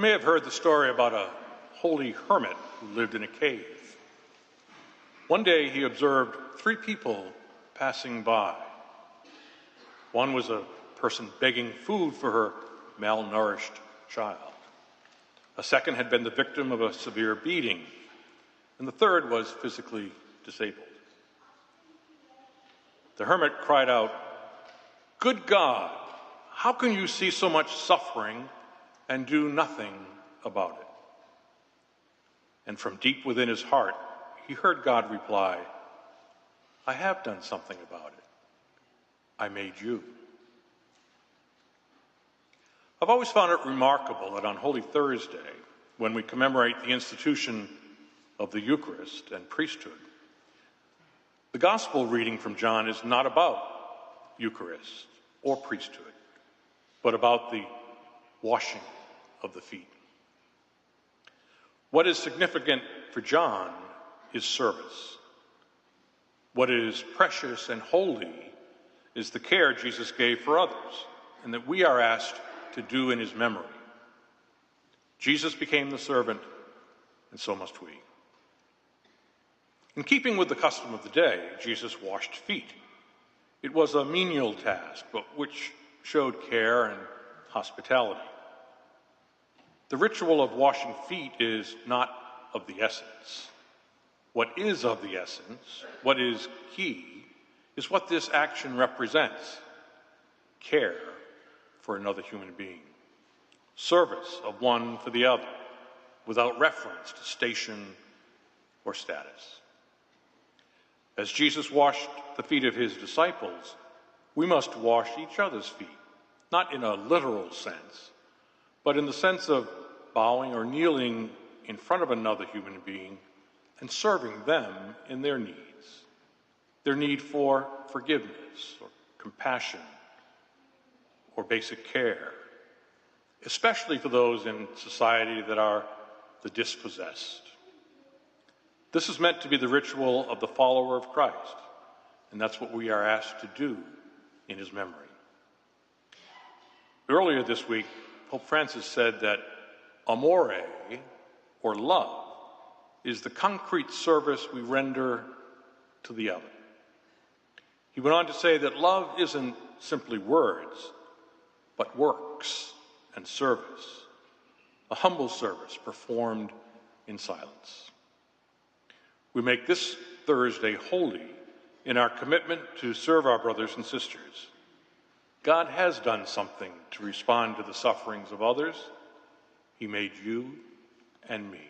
may have heard the story about a holy hermit who lived in a cave. One day he observed three people passing by. One was a person begging food for her malnourished child. A second had been the victim of a severe beating, and the third was physically disabled. The hermit cried out, "Good God, how can you see so much suffering and do nothing about it?" And from deep within his heart, he heard God reply, "I have done something about it. I made you." I've always found it remarkable that on Holy Thursday, when we commemorate the institution of the Eucharist and priesthood, the gospel reading from John is not about Eucharist or priesthood, but about the washing of the feet. What is significant for John is service. What is precious and holy is the care Jesus gave for others, and that we are asked to do in his memory. Jesus became the servant, and so must we. In keeping with the custom of the day, Jesus washed feet. It was a menial task, but which showed care and hospitality. The ritual of washing feet is not of the essence. What is of the essence, what is key, is what this action represents: care for another human being, service of one for the other, without reference to station or status. As Jesus washed the feet of his disciples, we must wash each other's feet, not in a literal sense, but in the sense of bowing or kneeling in front of another human being and serving them in their needs, their need for forgiveness or compassion or basic care, especially for those in society that are the dispossessed. This is meant to be the ritual of the follower of Christ, and that's what we are asked to do in his memory. Earlier this week, Pope Francis said that amore, or love, is the concrete service we render to the other. He went on to say that love isn't simply words, but works and service, a humble service performed in silence. We make this Thursday holy in our commitment to serve our brothers and sisters. God has done something to respond to the sufferings of others. He made you and me.